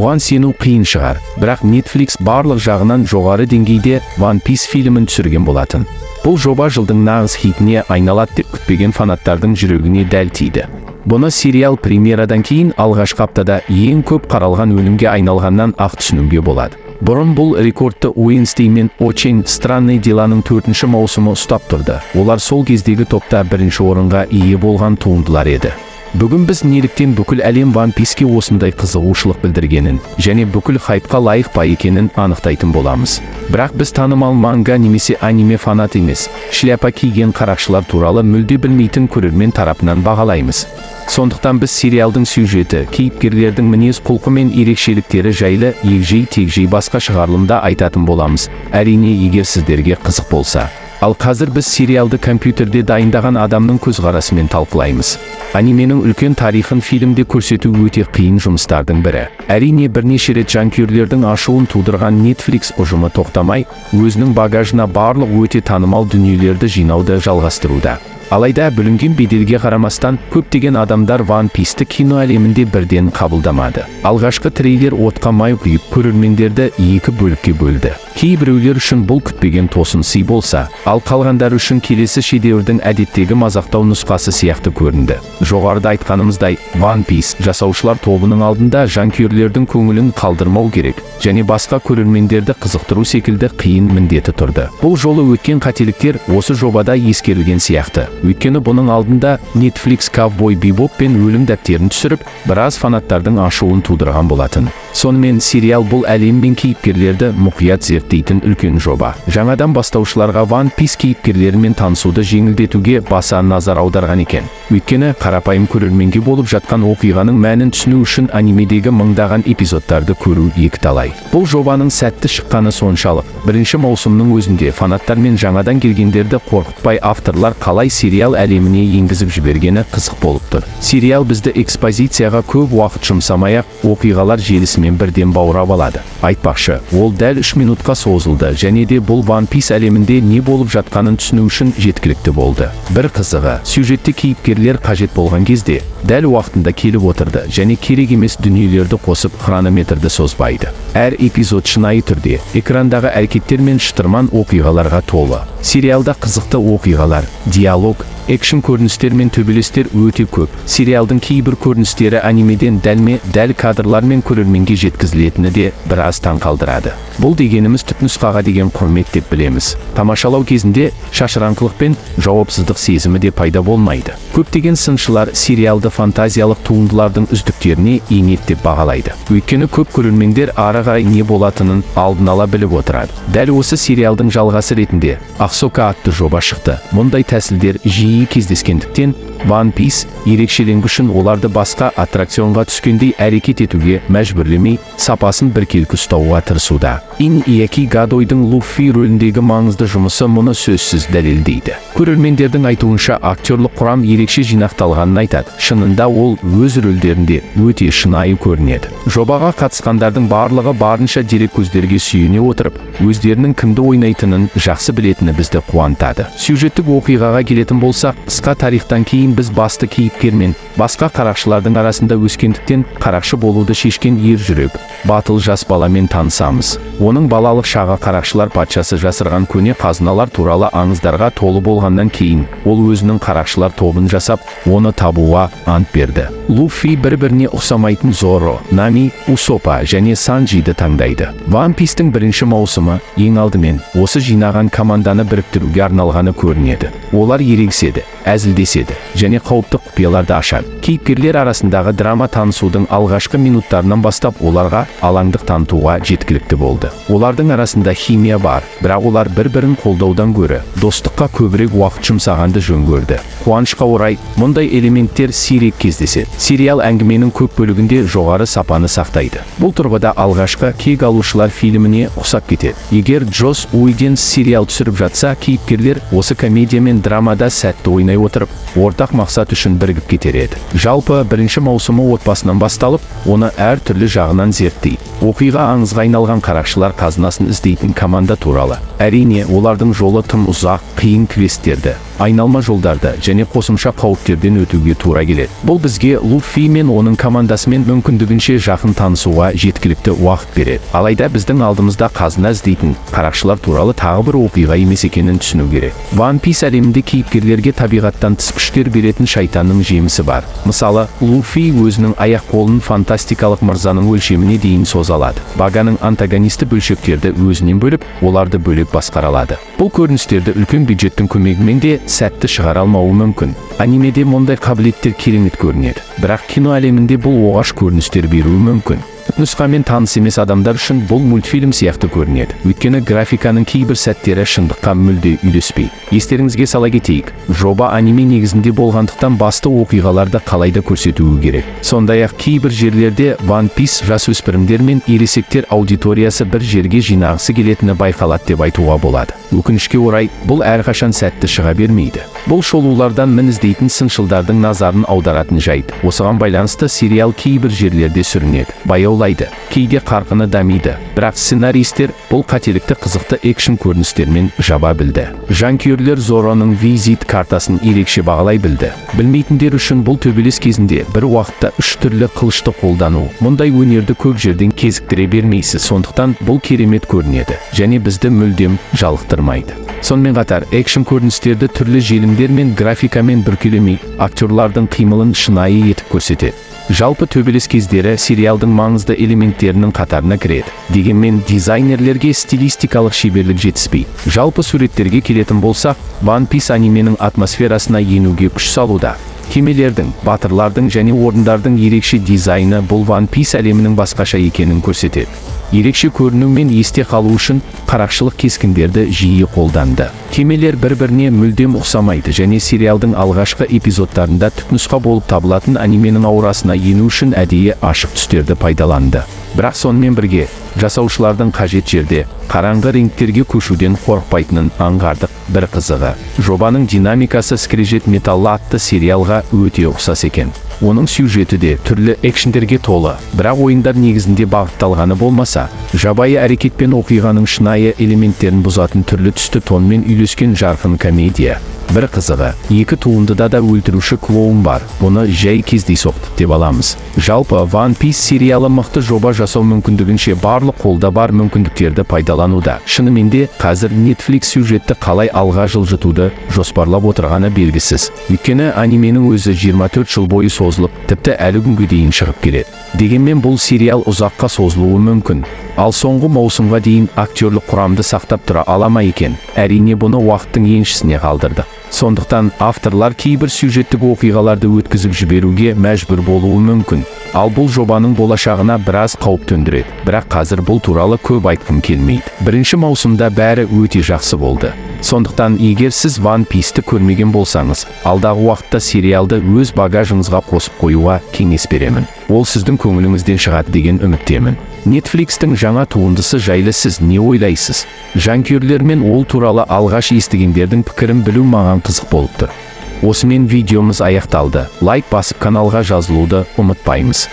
Бұған сену қиын шығар, бірақ Netflix барлық жағынан жоғары деңгейде Ван Пис фильмін түсірген болатын. Бұл жоба жылдың нағыз хитіне айналады деп күтпеген фанаттардың жүрегіне дәл тиді. Бұны сериал премьерадан кейін алғашқы аптада ең көп қаралған өнімге айналғаннан ақ түсінуге болады. Бұрын бұл рекордты Уинстей мен Очень Странные Деланың 4-ші маусымы ұстап тұрды. Олар сол кездегі топта бірінші орынға ие болған туындылар еді. Бүгін біз неліктен бүкіл әлем Ван Писке осындай қызығушылық білдіргенін және бүкіл хайпқа лайық па екенін анықтайтын боламыз. Бірақ біз танымал манга немесе аниме фанат емес, шляпа киген қарақшылар туралы мүлде білмейтін көрермен тарапынан бағалаймыз. Сондықтан біз сериалдың сюжеті, кейіпкерлердің мінез құлқы мен ерекшеліктері жайлы егжей-тегжей басқа шығарылымда айтатын боламыз. Әрине, егер сіздерге қызық болса. Ал қазір біз сериалды компьютерде дайындаған адамның көзқарасымен талқылаймыз. Анименің үлкен тарихын фильмде көрсету өте қиын жұмыстардың бірі. Әрине, бірнеше рет жанкүйерлердің ашуын тудырған Netflix ұжымы тоқтамай, өзінің багажына барлық өте танымал дүниелерді жинауды жалғастыруда. Алайда бүлінген беделге қарамастан, көптеген адамдар Ван Писті кино әлемінде бірден қабылдамады. Алғашқы трейлер отқа май құйып, көрермендерді екі бөлікке бөлді. Кейбіреулер үшін бұл күтпеген тосын сый болса, ал қалғандар үшін келесі шедеврдің әдеттегі мазақтау нұсқасы сияқты көрінді. Жоғарыда айтқанымыздай, Ван Пис жасаушылар тобының алдында жанкүйерлердің көңілін қалдырмау керек, және басқа көрермендерді қызықтыру секілді қиын міндеті тұрды. Бұл жолы өткен қателіктер осы жобада ескерілген сияқты. Өйткені бұның алдында Netflix Ковбой Бибоп пен өлім дәптерін түсіріп, біраз фанаттардың ашуын тудырған болатын. Сонымен сериал бұл әлем мен кейіпкерлерді мұқият зерттейтін үлкен жоба. Жаңадан бастаушыларға Ван Пис кейіпкерлерімен танысуды жеңілдетуге баса назар аударған екен. Өйткені қарапайым көрерменге болып жатқан оқиғаның мәнін түсіну үшін анимедегі мыңдаған эпизодтарды көру екіталай. Бұл жобаның сәтті шыққаны соншалық. Бірінші маусымның өзінде фанаттар мен жаңадан келгендерді қорқытпай авторлар қалай сериал әлеміне енгізіп жібергені қызық болып тұр. Сериал бізді экспозицияға көп уақыт жұмсамай-ақ оқиғалар желісімен бірден баурап алады. Айтпақшы, ол дәл 3 минутқа созылды және де бұл Ван Пис әлемінде не болып жатқанын түсіну үшін жеткілікті болды. Бір қызығы, сюжетте кейіпкерлер қажет болған кезде дәл уақытында келіп отырды және керек емес дүниелерді қосып хронометрді созбайды. Әр эпизод шынайы түрде экрандағы әрекеттер мен шытырман оқиғаларға толы. Сериалда қызықты оқиғалар, диалог, экшн көріністер мен төбелестер өте көп. Сериалдың кейбір көріністері анимеден дәл кадрлар мен көрерменге жеткізілетіні де біраз таң қалдырады. Бұл дегеніміз түпнұсқаға деген құрмет деп білеміз. Тамашалау кезінде шашыраңқылық пен жауапсыздық сезімі де пайда болмайды. Көптеген сыншылар сериалды фантазиялық туындылардың үздіктеріне енеді деп бағалайды. Өйткені көп көрермендер ары қарай не болатынын алдын ала біліп отырады. Дәл осы сериалдың жалғасы ретінде Ақсока атты жоба шықты. Мұндай тәсілдер жиі кездескендіктен Ван Пис ерекшеленгішін оларды басқа аттракционға түскендей әрекет етуге мәжбүрлемей, сапасын біркелкі ұстауға тырысуда. Иньяки Гадойдың Луффи рөліндегі маңызды жұмысы мұны сөзсіз дәлелдейді. Көрермендердің айтуынша актерлік құрам ерекше жинақталғанын айтады. Шынында ол өз рөлдерінде өте шынайы көрінеді. Жобаға қатысқандардың барлығы барынша дереккөздерге сүйене отырып, өздерінің кімді ойнайтынын жақсы білетіні бізді қуантады. Сюжеттік оқиғаға келетін болсақ, қысқа тарихтан кейін біз басты кейіпкер мен басқа қарақшылардың арасында өскендіктен қарақшы болуды шешкен ер жүрек, батыл жас баламен танысамыз. Оның балалық шағы қарақшылар патшасы жасырған көне қазыналар туралы аңыздарға толы болғаннан кейін, ол өзінің қарақшылар тобын жасап, оны табуға ант берді. Луффи бір-біріне ұқсамайтын Зорро, Нами, Усопа және Санджиді таңдайды. Ван Пистің бірінші маусымы ең алдымен осы жинаған команданы біріктіруге арналғаны көрінеді. Олар ерегіседі, әзілдеседі және қауіпті құпияларды ашады. Кейіпкерлер арасындағы драма танысудың алғашқы минуттарынан бастап оларға алаңдық танытуға жеткілікті болды. Олардың арасында химия бар, бірақ олар бір-бірін қолдаудан гөрі достыққа көбірек уақыт жұмсағанды жөн көрді. Қуанышқа орай, мұндай элементтер сирек кездеседі. Сериал әңгіменің көп бөлігінде жоғары сапаны сақтайды. Бұл тұрғыда алғашқы кек алушылар фильміне ұқсап кетеді. Егер Джос Уиденс сериал түсіріп жатса, кейіпкерлер осы комедия мен драмада сәтті ойнай отырып, ортақ мақсат үшін бірігіп кетер еді. Жалпы бірінші маусымы отбасынан басталып, оны әр түрлі жағынан зерттейді. Оқиға аңызға айналған қарақшылар қазынасын іздейтін команда туралы. Әрине, олардың жолы тым ұзақ, қиын квесттерді, айналма жолдарды және қосымша қауіптерден өтуге тура келеді. Бұл бізге Луффи мен оның командасымен мүмкіндігінше жақын танысуға жеткілікті уақыт береді. Алайда біздің алдымызда қазына іздейтін қарақшылар туралы тағы бір оқиға емес екенін түсіну керек. Ван Пис әлемінде кейіпкерлерге табиғаттан тыс күштер беретін шайтанның жемісі бар. Мысалы, Луффи өзінің аяқ-қолын фантастикалық мырзаның өлшеміне дейін соза алады. Баганың антагонисті бөлшектерді өзінен бөліп, оларды бөлек басқара алады. Бұл көріністерді үлкен бюджеттің көмегімен де сәтті шығара алмауы мүмкін. Анимеде мұндай қабілеттер керемет көрінеді, бірақ кино әлемінде бұл оғаш көріністер беруі мүмкін. Нұсқамен таныс емес адамдар үшін бұл мультфильм сияқты көрінеді. Өйткені графиканың кейбір сәттері шындыққа мүлде үйлеспейді. Естеріңізге сала кетейік, жоба аниме негізінде болғандықтан басты оқиғаларды қалайда көрсетуі керек. Сондай-ақ кейбір жерлерде Ван Пис жасөспірімдер мен ересектер аудиториясы бір жерге жинағысы келетіні байқалады деп айтуға болады. Өкінішке орай, бұл әрқашан сәтті шыға бермейді. Бұл шолулардан мін іздейтін сыншылдардың назарын аударатын жайт. Осыған байланысты сериал кейбір жерлерде сүрінеді, баяулайды, кейде қарқыны дамиды. Бірақ сценаристер бұл қателікті қызықты экшн көріністермен жаба білді. Жанкүйерлер Зороның визит картасын ерекше бағалай білді. Білмейтіндер үшін бұл төбелес кезінде бір уақытта 3 түрлі қылышты қолдану. Мұндай өнерді көп жерден кезіктіре бермейсіз, сондықтан бұл керемет көрінеді және бізді мүлдем жалықтырмайды. Сонымен қатар, экшн көріністерді түрлі желімдер мен графикамен бүркелемей, актерлардың қимылын шынайы етіп көрсетеді. Жалпы төбелес кездері сериалдың маңызды элементтерінің қатарына кіреді. Дегенмен дизайнерлерге стилистикалық шеберлік жетіспейді. Жалпы суреттерге келетін болсақ, Ван Пис анименің атмосферасына енуге күш салуда. Кемелердің, батырлардың және орындардың ерекше дизайны бұл Ван Пис әлемінің басқаша екенін көрсетеді. Ерекше көріну мен есте қалу үшін қарақшылық кескіндерді жиі қолданды. Кемелер бір-біріне мүлдем ұқсамайды және сериалдың алғашқы эпизодтарында түпнұсқа болып табылатын анименің аурасына ену үшін әдейі ашық түстерді пайдаланды. Бірақ сонымен бірге, жасаушылардың қажет жерде қараңғы реңктерге көшуден қорықпайтынын аңғардық. Бір қызығы, жобаның динамикасы скрежет металлы атты сериалға өте ұқсас екен. Оның сюжеті де түрлі экшндерге толы, бірақ ойындар негізінде бағытталғаны болмаса, жабайы әрекет пен оқиғаның шынайы элементтерін бұзатын түрлі түсті тонмен үйлескен жарқын комедия. Бір қызығы, екі туындыда да өлтіруші клоун бар. Бұны жай кездейсоқтық деп аламыз. Жалпы Ван Пис сериалы мықты жоба жасау мүмкіндігінше барлық қолда бар мүмкіндіктерді пайдалануда. Шынымен де қазір Netflix сюжетті қалай алға жылжытуды жоспарлап отырғаны белгісіз. Өйткені анименің өзі 24 жыл бойы созылып, тіпті әлі күнге дейін шығып келеді. Дегенмен бұл сериал ұзаққа созылуы мүмкін. Ал соңғы маусымға дейін актерлік құрамды сақтап тұра ала ма екен? Әрине бұны уақыттың еншісіне қалдырдық. Сондықтан авторлар кейбір сюжеттік оқиғаларды өткізіп жіберуге мәжбүр болуы мүмкін. Ал бұл жобаның болашағына біраз қауіп төндіреді. Бірақ қазір бұл туралы көп айтқым келмейді. Бірінші маусымда бәрі өте жақсы болды. Сондықтан егер сіз Ван Писті көрмеген болсаңыз, алдағы уақытта сериалды өз багажыңызға қосып қоюға кеңес беремін. Ол сіздің көңіліңізден шығады деген үміттемін. Netflixтің жаңа туындысы жайлы сіз не ойлайсыз? Жанкүйерлер мен ол туралы алғаш естігендердің пікірін білу маған қызық болып тұр. Осымен видеомыз аяқталды. Лайк басып каналға жазылуды ұмытпаймыз.